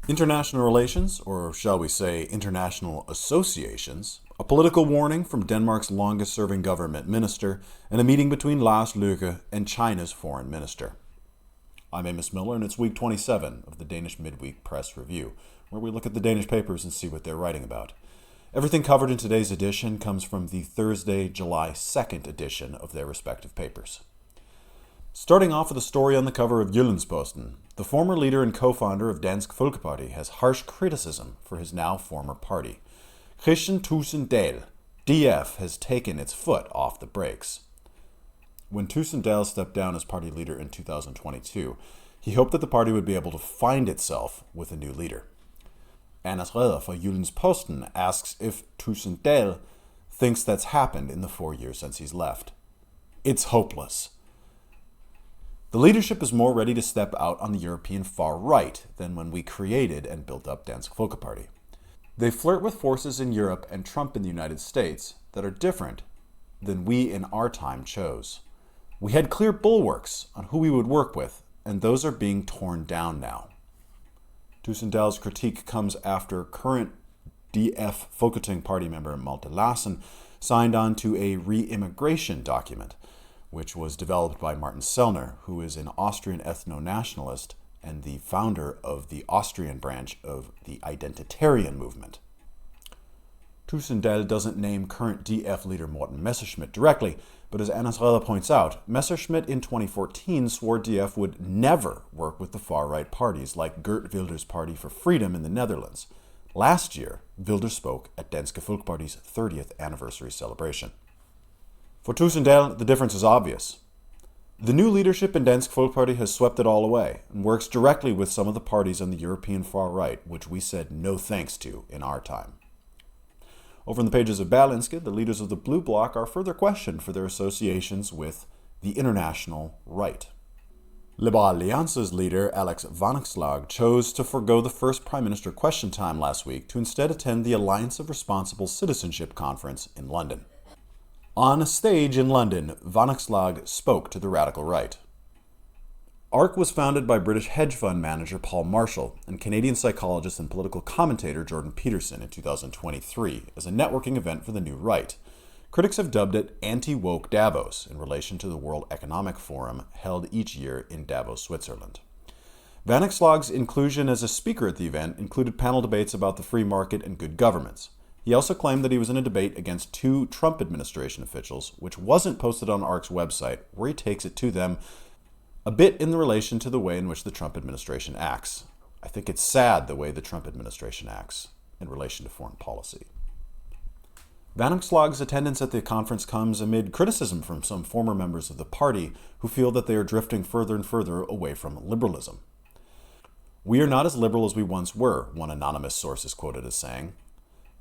International relations, or shall we say international associations, a political warning from Denmark's longest-serving government minister, and a meeting between Lars Løkke and China's foreign minister. I'm Amos Miller, and it's week 27 of the Danish Midweek Press Review, where we look at the Danish papers and see what they're writing about. Everything covered in today's edition comes from the Thursday, July 2nd edition of their respective papers. Starting off with a story on the cover of Jyllands-Posten, the former leader and co-founder of Dansk Folkeparti has harsh criticism for his now former party. Thulesen Dahl, DF, has taken its foot off the brakes. When Thulesen Dahl stepped down as party leader in 2022, he hoped that the party would be able to find itself with a new leader. Anders Haarder for Jyllands-Posten asks if Thulesen Dahl thinks that's happened in the 4 years since he's left. It's hopeless. The leadership is more ready to step out on the European far right than when we created and built up Dansk Folkeparti. They flirt with forces in Europe and Trump in the United States that are different than we in our time chose. We had clear bulwarks on who we would work with, and those are being torn down now. Thulesen Dahl's critique comes after current DF Folketing Party member Malte Larsen signed on to a re-immigration document, which was developed by Martin Sellner, who is an Austrian ethno-nationalist and the founder of the Austrian branch of the identitarian movement. Thulesen Dahl doesn't name current DF leader Morten Messerschmidt directly, but as Anders Haarder points out, Messerschmidt in 2014 swore DF would never work with the far-right parties like Geert Wilders' Party for Freedom in the Netherlands. Last year, Wilders spoke at Dansk Folkeparti's 30th anniversary celebration. For Thulesen Dahl, the difference is obvious. The new leadership in Dansk Folkeparti has swept it all away and works directly with some of the parties on the European far right, which we said no thanks to in our time. Over in the pages of Berlingske, the leaders of the blue-bloc are further questioned for their associations with the international right. Liberal Alliance's leader, Alex Vanopslagh, chose to forego the first Prime Minister question time last week to instead attend the Alliance of Responsible Citizenship conference in London. On a stage in London, Vanopslagh spoke to the radical right. ARC was founded by British hedge fund manager Paul Marshall and Canadian psychologist and political commentator Jordan Peterson in 2023 as a networking event for the new right. Critics have dubbed it anti-woke Davos in relation to the World Economic Forum held each year in Davos, Switzerland. Vanopslagh's inclusion as a speaker at the event included panel debates about the free market and good governance. He also claimed that he was in a debate against two Trump administration officials, which wasn't posted on ARC's website, where he takes it to them a bit in relation to the way in which the Trump administration acts. I think it's sad the way the Trump administration acts in relation to foreign policy. Vanopslagh's attendance at the conference comes amid criticism from some former members of the party who feel that they are drifting further and further away from liberalism. "We are not as liberal as we once were," one anonymous source is quoted as saying.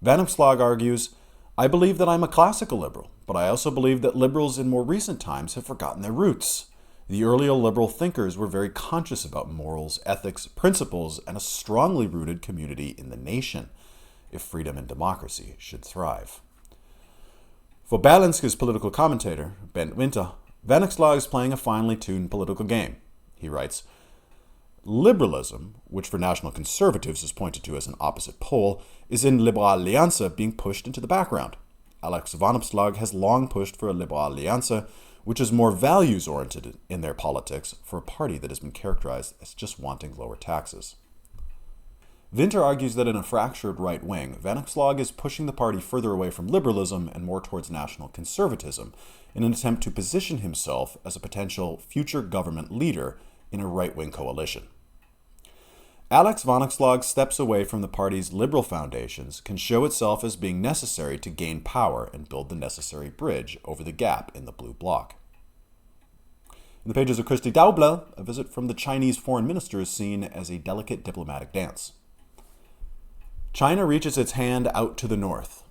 Vanopslagh argues, "I believe that I'm a classical liberal, but I also believe that liberals in more recent times have forgotten their roots. The earlier liberal thinkers were very conscious about morals, ethics, principles, and a strongly rooted community in the nation, if freedom and democracy should thrive." For Berlingske's political commentator, Bent Winter, Vanopslagh is playing a finely tuned political game. He writes, "Liberalism, which for National Conservatives is pointed to as an opposite pole, is in Liberal Alliance being pushed into the background. Alex Vanopslagh has long pushed for a Liberal Alliance, which is more values-oriented in their politics for a party that has been characterized as just wanting lower taxes." Winter argues that in a fractured right wing, Vanopslagh is pushing the party further away from liberalism and more towards national conservatism in an attempt to position himself as a potential future government leader in a right-wing coalition. Alex Vanopslagh steps away from the party's liberal foundations can show itself as being necessary to gain power and build the necessary bridge over the gap in the blue bloc. In the pages of Kristeligt Dagblad, a visit from the Chinese foreign minister is seen as a delicate diplomatic dance. China reaches its hand out to the north.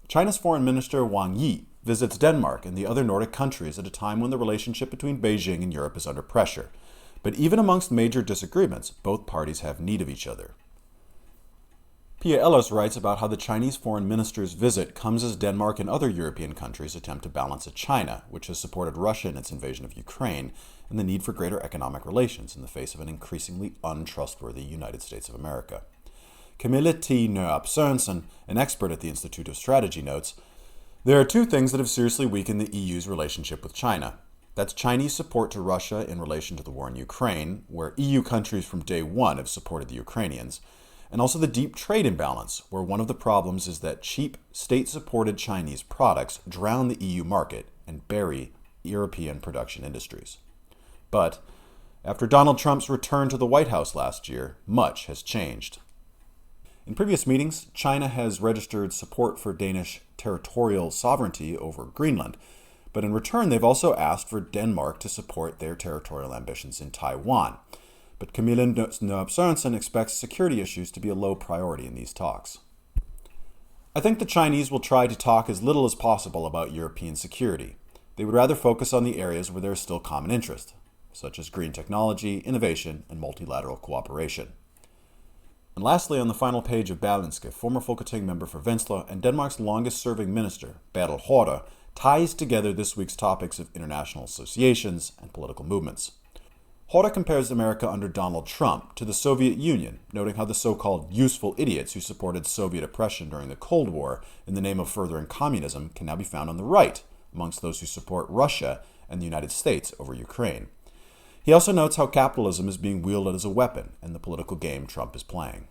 China's foreign minister Wang Yi visits Denmark and the other Nordic countries at a time when the relationship between Beijing and Europe is under pressure. But even amongst major disagreements, both parties have need of each other. Pia Ellis writes about how the Chinese foreign minister's visit comes as Denmark and other European countries attempt to balance a China, which has supported Russia in its invasion of Ukraine, and the need for greater economic relations in the face of an increasingly untrustworthy United States of America. Camilla T. Nørup Sørensen, an expert at the Institute of Strategy, notes, "There are two things that have seriously weakened the EU's relationship with China. That's Chinese support to Russia in relation to the war in Ukraine, where EU countries from day one have supported the Ukrainians, and also the deep trade imbalance, where one of the problems is that cheap, state-supported Chinese products drown the EU market and bury European production industries." But after Donald Trump's return to the White House last year, much has changed. In previous meetings, China has registered support for Danish territorial sovereignty over Greenland, but in return they've also asked for Denmark to support their territorial ambitions in Taiwan. But Camilla Nørup Sørensen expects security issues to be a low priority in these talks. "I think the Chinese will try to talk as little as possible about European security. They would rather focus on the areas where there is still common interest, such as green technology, innovation, and multilateral cooperation." And lastly, on the final page of Berlingske, former Folketing member for Vanopslagh and Denmark's longest-serving minister, Bertel Haarder, ties together this week's topics of international associations and political movements. Haarder compares America under Donald Trump to the Soviet Union, noting how the so-called useful idiots who supported Soviet oppression during the Cold War in the name of furthering communism can now be found on the right, amongst those who support Russia and the United States over Ukraine. He also notes how capitalism is being wielded as a weapon in the political game Trump is playing.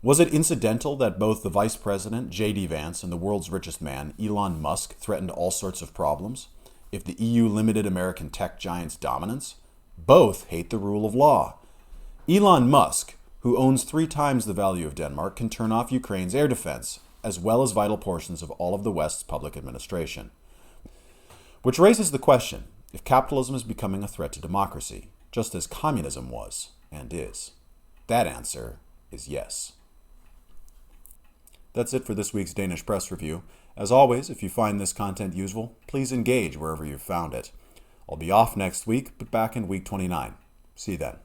Was it incidental that both the Vice President, J.D. Vance, and the world's richest man, Elon Musk, threatened all sorts of problems? If the EU limited American tech giants' dominance? Both hate the rule of law. Elon Musk, who owns 3 times the value of Denmark, can turn off Ukraine's air defense, as well as vital portions of all of the West's public administration. Which raises the question, if capitalism is becoming a threat to democracy, just as communism was and is. That answer is yes. That's it for this week's Danish Press Review. As always, if you find this content useful, please engage wherever you've found it. I'll be off next week, but back in week 29. See you then.